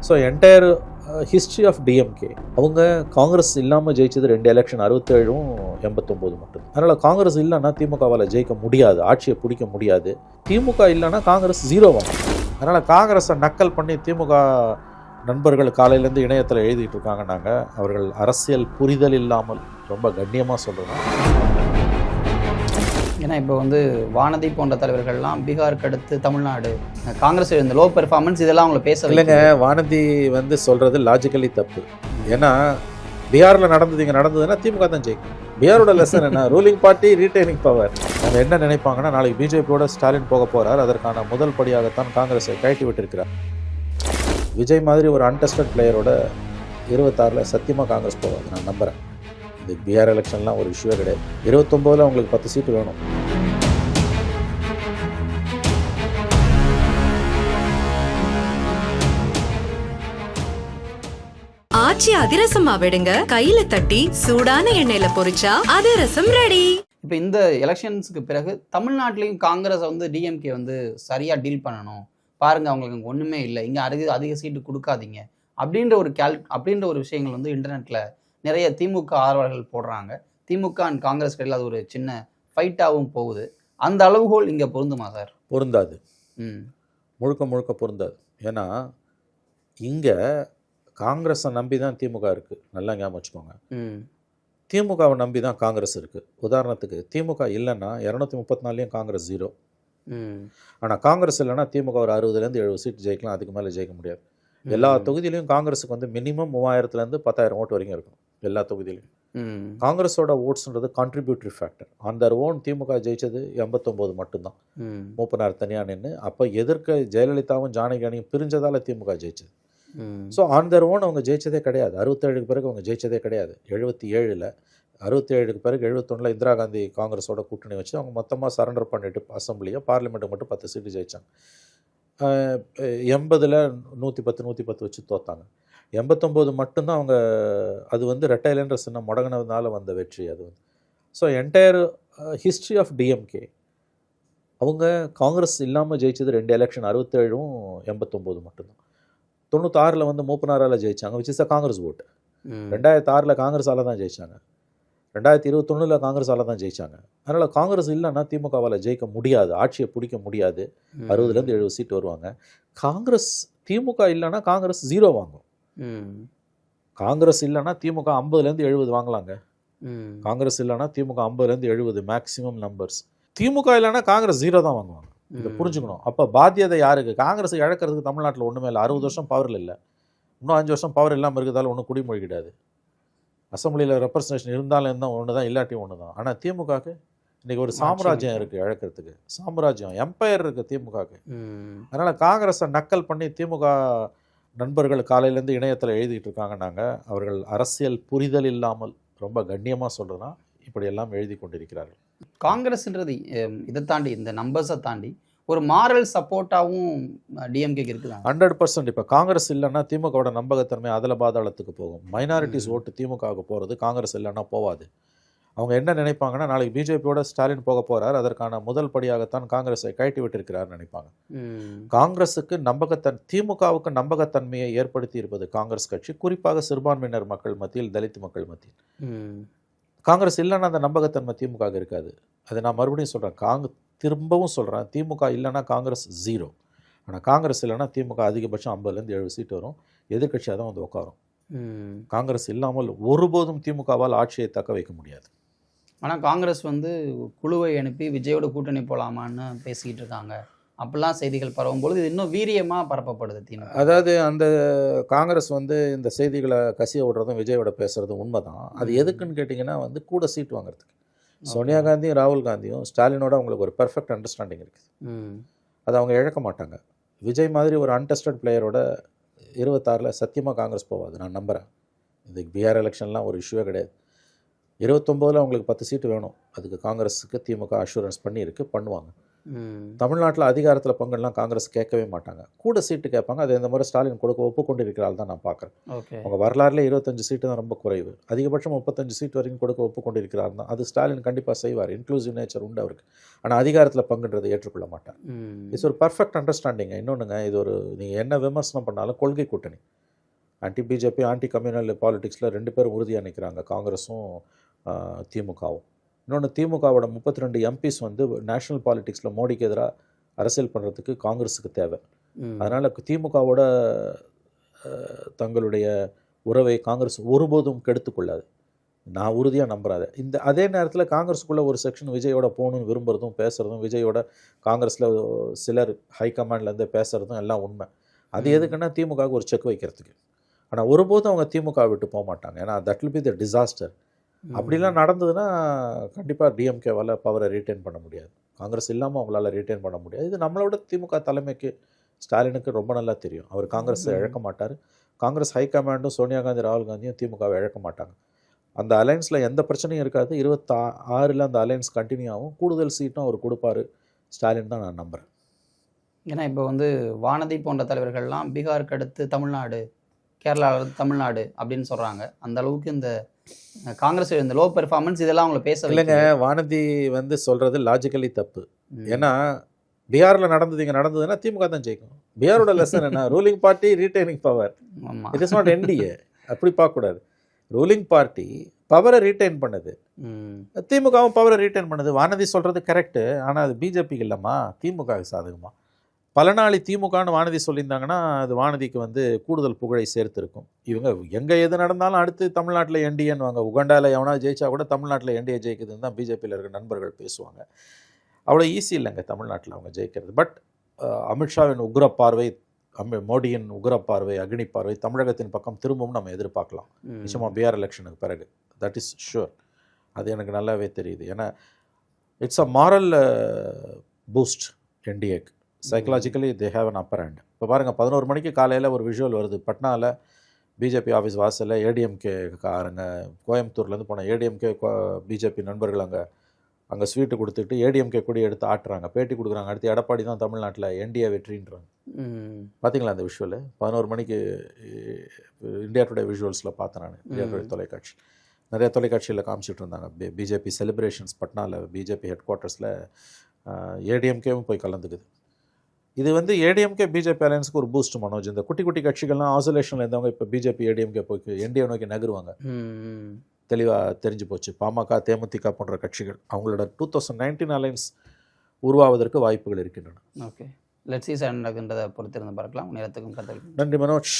So entire history of DMK அவங்க காங்கிரஸ் இல்லாமல் ஜெயிச்சது 2 எலெக்ஷன் 67ம் 89 மட்டும். அதனால் காங்கிரஸ் இல்லைன்னா திமுகவால் ஜெயிக்க முடியாது, ஆட்சியை பிடிக்க முடியாது. திமுக இல்லைன்னா காங்கிரஸ் 0 வாங்க. அதனால் காங்கிரஸை நக்கல் பண்ணி திமுக நண்பர்கள் காலையிலேருந்து இணையத்தில் எழுதிட்டு இருக்காங்க. நாங்கள் அவர்கள் அரசியல் புரிதல் இல்லாமல் ரொம்ப கண்ணியமாக சொல்கிறோம். ஏன்னா இப்போ வானதி போன்ற தலைவர்கள்லாம் பீகாருக்கு அடுத்து தமிழ்நாடு காங்கிரஸ் இந்த லோ பெர்ஃபார்மன்ஸ் இதெல்லாம் அவங்கள பேச இல்லைங்க. வானதி சொல்கிறது லாஜிக்கலி தப்பு. ஏன்னா பீகாரில் நடந்ததுன்னா திமுக தான் ஜெயிக்கும். பீகாரோட லெசன் என்ன? Ruling party retaining power. அவங்க என்ன நினைப்பாங்கன்னா, நாளைக்கு பிஜேபியோட ஸ்டாலின் போக போகிறார், அதற்கான முதல் படியாகத்தான் காங்கிரஸை கழட்டி விட்டிருக்கிறார். விஜய் மாதிரி ஒரு அன்டெஸ்டட் பிளேயரோட 26ல் சத்தியமாக காங்கிரஸ் போவாங்க, நான் நம்புகிறேன். இந்த பீகார் எலெக்ஷன்லாம் ஒரு இஷ்யூவே கிடையாது. 29ல் அவங்களுக்கு 10 சீட்டு வேணும். ஆச்சி அதிரசமா விடுங்க, கையில தட்டி சூடான எண்ணெயில பொரிச்சா அதிரசம் ரெடி. இப்போ இந்த எலெக்ஷன்ஸுக்கு பிறகு தமிழ்நாட்டிலையும் காங்கிரஸ் டிஎம்கே சரியா டீல் பண்ணணும் பாருங்க, அவங்களுக்கு அங்கே ஒன்றுமே இல்லை, இங்கே அதிக சீட்டு கொடுக்காதீங்க அப்படின்ற ஒரு விஷயங்கள் இன்டர்நெட்டில் நிறைய திமுக ஆதரவாளர்கள் போடுறாங்க. திமுக அண்ட் காங்கிரஸ் கிடையாது, அது ஒரு சின்ன ஃபைட்டாகவும் போகுது. அந்த அளவுகோல் இங்கே பொருந்துமா சார்? பொருந்தாது, முழுக்க பொருந்தாது. ஏன்னா இங்கே காங்கிரஸை நம்பி தான் திமுக இருக்குது, நல்லா ஞாபகம் வச்சுக்கோங்க. திமுகவை நம்பி தான் காங்கிரஸ் இருக்குது. உதாரணத்துக்கு திமுக இல்லைன்னா 234லையும் காங்கிரஸ் 0. ஆனால் காங்கிரஸ் இல்லைன்னா திமுக ஒரு 60லேருந்து 70 சீட் ஜெயிக்கலாம், அதுக்கு மேலே ஜெயிக்க முடியாது. எல்லா தொகுதியிலையும் காங்கிரஸுக்கு மினிமம் 3000லேருந்து 10,000 ஓட்டு வரைக்கும் இருக்கும் எல்லா தொகுதியிலையும். காங்கிரஸோட ஓட்ஸ்ன்றது contributory factor. On their own DMK ஜெயிச்சது 89 மட்டும்தான். மூப்பனார் தனியாக நின்று அப்போ எதிர்க்க ஜெயலலிதாவும் ஜானகியும் பிரிஞ்சதால் திமுக ஜெயிச்சது. ஸோ ஆன் தர் ஓன் அவங்க ஜெயிச்சதே கிடையாது. 67க்கு பிறகு அவங்க ஜெயிச்சதே கிடையாது. 77ல் 67க்கு பிறகு 71ல் இந்திரா காந்தி காங்கிரஸோட கூட்டணி வச்சு அவங்க மொத்தமாக சரண்டர் பண்ணிட்டு அசம்பிளியை பார்லிமெண்ட்டுக்கு மட்டும் 10 சீட்டு ஜெயித்தாங்க. 80ல் 110 வச்சு தோத்தாங்க. 89 மட்டும்தான் அவங்க அது ரெட்டைலன்ற சின்ன முடங்கினதுனால வந்த வெற்றி அது. So entire history of DMK அவங்க காங்கிரஸ் இல்லாமல் ஜெயிச்சது 2 எலெக்ஷன் 67ம் 89 மட்டும்தான். 96ல் மூப்பனாரால் ஜெயிச்சாங்க, விச் இஸ் அ காங்கிரஸ் ஓட்டு. 2006ல் காங்கிரஸால் தான் ஜெயிச்சாங்க. 2021ல் காங்கிரஸால் தான் ஜெயிச்சாங்க. அதனால் காங்கிரஸ் இல்லைன்னா திமுகவால் ஜெயிக்க முடியாது, ஆட்சியை பிடிக்க முடியாது. 60லேருந்து 70 சீட்டு வருவாங்க. காங்கிரஸ் திமுக இல்லைன்னா காங்கிரஸ் 0 வாங்கும். காங்கிரஸ் இல்லைன்னா திமுக 50லேருந்து 70 வாங்கலாங்க. காங்கிரஸ் இல்லைன்னா திமுக 50லேருந்து 70 மேக்சிமம் நம்பர்ஸ். திமுக இல்லைன்னா காங்கிரஸ் 0 தான் வாங்குவாங்க. இதை புரிஞ்சுக்கணும். அப்போ பாத்தியதை யாருக்கு? காங்கிரஸ் இழக்கிறதுக்கு தமிழ்நாட்டில் ஒன்றுமே இல்லை. 60 வருஷம் பவரில் இல்லை, இன்னும் 5 வருஷம் பவர் இல்லாமல் இருக்கிறதால ஒன்றும் குடிமொழி கிடையாது. அசம்பிளியில் ரெப்ரசன்டேஷன் இருந்தாலும் இருந்தால் ஒன்று தான், இல்லாட்டியும் ஒன்று தான். ஆனால் திமுகவுக்கு இன்றைக்கி ஒரு சாம்ராஜ்யம் இருக்குது, இழக்கிறதுக்கு சாம்ராஜ்யம், எம்பையர் இருக்குது திமுகவுக்கு. அதனால் காங்கிரஸை நக்கல் பண்ணி திமுக நண்பர்கள் காலையிலேருந்து இணையத்தில் எழுதிட்டு இருக்காங்க. நாங்கள் அவர்கள் அரசியல் புரிதல் இல்லாமல் ரொம்ப கண்ணியமாக சொல்கிறதுனா இப்படியெல்லாம் எழுதி கொண்டிருக்கிறார்கள். காங்கிரஸ்ன்றது இதை தாண்டி, இந்த நம்பர்ஸை தாண்டி ஒரு மாரல் சப்போர்ட்டாகவும் டிஎம்கேக்கு இருக்குது 100%. இப்போ காங்கிரஸ் இல்லைன்னா திமுகவோட நம்பகத்தன்மை அதில் பாதாளத்துக்கு போகும். மைனாரிட்டிஸ் ஓட்டு திமுகவுக்கு போகிறது, காங்கிரஸ் இல்லைன்னா போவாது. அவங்க என்ன நினைப்பாங்கன்னா, நாளைக்கு பிஜேபியோட ஸ்டாலின் போக போகிறார், அதற்கான முதல் படியாகத்தான் காங்கிரஸை கழட்டி விட்டிருக்கிறார் நினைப்பாங்க. காங்கிரஸுக்கு திமுகவுக்கு நம்பகத்தன்மையை ஏற்படுத்தி இருப்பது காங்கிரஸ் கட்சி, குறிப்பாக சிறுபான்மையினர் மக்கள் மத்தியில், தலித் மக்கள் மத்தியில். காங்கிரஸ் இல்லைன்னா அந்த நம்பகத்தன்மை திமுக இருக்காது. அதை நான் மறுபடியும் சொல்கிறேன், திரும்பவும் சொல்கிறேன், திமுக இல்லைன்னா காங்கிரஸ் 0. ஆனால் காங்கிரஸ் இல்லைன்னா திமுக அதிகபட்சம் 50லேருந்து 70 சீட்டு வரும், எதிர்கட்சியாக தான் உட்காரும். காங்கிரஸ் இல்லாமல் ஒருபோதும் திமுகவால் ஆட்சியை தக்க வைக்க முடியாது. ஆனால் காங்கிரஸ் குழுவை அனுப்பி விஜயோட கூட்டணி போகலாமான்னு பேசிக்கிட்டு இருக்காங்க. அப்படிலாம் செய்திகள் பரவும்பொழுது இது இன்னும் வீரியமாக பரப்பப்படுது திமுக. அதாவது அந்த காங்கிரஸ் இந்த செய்திகளை கசிய விடுறதும் விஜயோட பேசுகிறதும் உண்மை தான். அது எதுக்குன்னு கேட்டிங்கன்னா கூட சீட் வாங்குறதுக்கு. சோனியா காந்தியும் ராகுல் காந்தியும் ஸ்டாலினோட அவங்களுக்கு ஒரு பெர்ஃபெக்ட் அண்டர்ஸ்டாண்டிங் இருக்குது. அதை அவங்க இழக்க மாட்டாங்க. விஜய் மாதிரி ஒரு அன்டெஸ்டட் பிளேயரோட 26ல் சத்தியமாக காங்கிரஸ் போவாது, நான் நம்புகிறேன். இது பீகார் எலெக்ஷன்லாம் ஒரு இஷ்யூவே கிடையாது. 29ல் அவங்களுக்கு 10 சீட்டு வேணும், அதுக்கு காங்கிரஸுக்கு திமுக அஷூரன்ஸ் பண்ணியிருக்கு, பண்ணுவாங்க. தமிழ்நாட்டில் அதிகாரத்தில் பங்கெல்லாம் காங்கிரஸ் கேட்கவே மாட்டாங்க. கூட சீட்டு கேட்பாங்க. அது இந்த முறை ஸ்டாலின் கொடுக்க ஒப்புக்கொண்டிருக்கிறாள் தான் நான் பார்க்குறேன். ஓகே. அவங்க வரலாறுலேயே 25 சீட்டு தான் ரொம்ப குறைவு. அதிகபட்சம் 35 சீட் வரைக்கும் கொடுக்க ஒப்புக்கொண்டிருக்கிறார் தான். அது ஸ்டாலின் கண்டிப்பாக செய்வார். இன்க்ளூசிவ் நேச்சர் உண்டு அவருக்கு. ஆனால் அதிகாரத்தில் பங்குன்றதை ஏற்றுக்கொள்ள மாட்டார். இட்ஸ் ஒரு பர்ஃபெக்ட் அண்டர்ஸ்டாண்டிங்க. இன்னொன்றுங்க, இது ஒரு நீங்கள் என்ன விமர்சனம் பண்ணாலும் கொள்கை கூட்டணி. ஆன்டி பிஜேபி, ஆன்டி கம்யூனல் பாலிடிக்ஸில் 2 பேரும் உறுதியாக நிற்கிறாங்க, காங்கிரஸும் திமுகவும். இன்னொன்று, திமுகவோட 32 எம்பிஸ் வந்து நேஷனல் பாலிடிக்ஸில் மோடிக்கு எதிராக அரசியல் பண்ணுறதுக்கு காங்கிரஸுக்கு தேவை. அதனால் திமுகவோட தங்களுடைய உறவை காங்கிரஸ் ஒருபோதும் கெடுத்துக்கொள்ளாது. நான் உறுதியாக நம்புறாத. அதே நேரத்தில் காங்கிரஸுக்குள்ளே ஒரு செக்ஷன் விஜயோட போகணுன்னு விரும்புகிறதும் பேசுகிறதும், விஜயோட காங்கிரஸில் சிலர் ஹைகமாண்ட்லேருந்து பேசுகிறதும் எல்லாம் உண்மை. அது எதுக்குன்னா திமுகவுக்கு ஒரு செக் வைக்கிறதுக்கு. ஆனால் ஒருபோதும் அவங்க திமுக விட்டு போக மாட்டாங்க. ஏன்னா that will be the disaster. அப்படிலாம் நடந்ததுன்னா கண்டிப்பாக டிஎம்கேவால் பவரை ரீட்டைன் பண்ண முடியாது. காங்கிரஸ் இல்லாமல் அவங்களால ரீட்டைன் பண்ண முடியாது. இது நம்மளோட திமுக தலைமைக்கு, ஸ்டாலினுக்கு ரொம்ப நல்லா தெரியும். அவர் காங்கிரஸை இழக்க மாட்டார். காங்கிரஸ் ஹைகமாண்டும் சோனியா காந்தி, ராகுல் காந்தியும் திமுகவை இழக்க மாட்டாங்க. அந்த அலைன்ஸில் எந்த பிரச்சனையும் இருக்காது. 26 அந்த அலைன்ஸ் கண்டினியூ ஆகும். கூடுதல் சீட்டும் அவர் கொடுப்பாரு ஸ்டாலின் தான் நான் நம்புகிறேன். ஏன்னா இப்போ வந்து வானதி போன்ற தலைவர்கள்லாம் பீகாருக்கு அடுத்து தமிழ்நாடு, கேரளாவில் தமிழ்நாடு அப்படின்னு சொல்கிறாங்க. அந்த அளவுக்கு இந்த காங்கிரஸ் இந்த லோ பெர்ஃபார்மன்ஸ் இதெல்லாம் அவங்கள பேச இல்லைங்க. வானதி வந்து சொல்கிறது லாஜிக்கலி தப்பு. ஏன்னா பீகாரில் நடந்தது இங்கே நடந்ததுன்னா திமுக தான் ஜெயிக்கும். பீகாரோட லெசன் என்ன? Ruling party retaining power. It is not NDA. அப்படி பார்க்கக்கூடாது. ரூலிங் பார்ட்டி பவரை ரீட்டைன் பண்ணுது, திமுகவும் பவரை ரீட்டைன் பண்ணுது. வானதி சொல்கிறது கரெக்டு. ஆனால் அது பிஜேபிக்கு இல்லைம்மா, திமுகவுக்கு சாதகமா. பல நாளி திமுகன்னு வானதி சொல்லியிருந்தாங்கன்னா அது வானதிக்கு வந்து கூடுதல் புகழை சேர்த்துருக்கும். இவங்க எங்கே எது நடந்தாலும் அடுத்து தமிழ்நாட்டில் என்டிஏன்னு வாங்க. உகாண்டாவில் எவனா ஜெயிச்சா கூட தமிழ்நாட்டில் என்டிஏ ஜெயிக்குதுன்னு தான் பிஜேபியில் இருக்க நண்பர்கள் பேசுவாங்க. அவ்வளோ ஈஸி இல்லைங்க தமிழ்நாட்டில் அவங்க ஜெயிக்கிறது. பட் அமித்ஷாவின் உக்ரப்பார்வை, மோடியின் உக்ரப்பார்வை, அக்னி பார்வை தமிழகத்தின் பக்கம் திரும்பவும் நம்ம எதிர்பார்க்கலாம். நிச்சயமாக பீகார் எலெக்ஷனுக்கு பிறகு. That is sure. அது எனக்கு நல்லாவே தெரியுது. ஏன்னா இட்ஸ் அ மாரல் பூஸ்ட் என்டிஏக்கு. Psychologically they have an upper hand. இப்போ பாருங்கள், 11 மணிக்கு காலையில் ஒரு விஷுவல் வருது. பட்னாவில் பிஜேபி ஆஃபீஸ் வாசலில் ஏடிஎம்கே காரங்க, கோயம்புத்தூர்லேருந்து போன ஏடிஎம்கே பிஜேபி நண்பர்கள் அங்கே ஸ்வீட்டு கொடுத்துட்டு ஏடிஎம்கே கொடி எடுத்து ஆட்டுறாங்க, பேட்டி கொடுக்குறாங்க. அடுத்து எடப்பாடி தான் தமிழ்நாட்டில் என்டிஏ வெற்றின்றாங்க. பார்த்தீங்களா அந்த விஷுவல்? 11 மணிக்கு இந்தியா டுடே விஷுவல்ஸில் பார்த்தேன் நான். இந்தியா டுடே தொலைக்காட்சி நிறைய தொலைக்காட்சியில் காமிச்சிட்டு இருந்தாங்க. பிஜேபி செலிப்ரேஷன்ஸ் பட்னாவில் பிஜேபி ஹெட் குவார்ட்டர்ஸில் ஏடிஎம்கேவும் போய் கலந்துக்குது. இது வந்து ஏடிஎம்கே பிஜேபி அலையன்ஸுக்கு ஒரு பூஸ்ட் மனோஜ். இந்த குட்டி குட்டி கட்சிகள்லாம் ஆசோலேஷனில் இருந்தவங்க இப்போ பிஜேபி ஏடிஎம்கே போய் என்டிஏ நோக்கி நகருவாங்க. தெளிவாக தெரிஞ்சு போச்சு. பாமக, தேமுதிக போன்ற கட்சிகள் அவங்களோட 2019 அலைன்ஸ் உருவாவதற்கு வாய்ப்புகள் இருக்கின்றன. ஓகே, லெட்ஸ் சீ நடக்கின்றதை பொறுத்திருந்து பார்க்கலாம். நேரத்துக்கும் கருத்து. நன்றி மனோஜ்.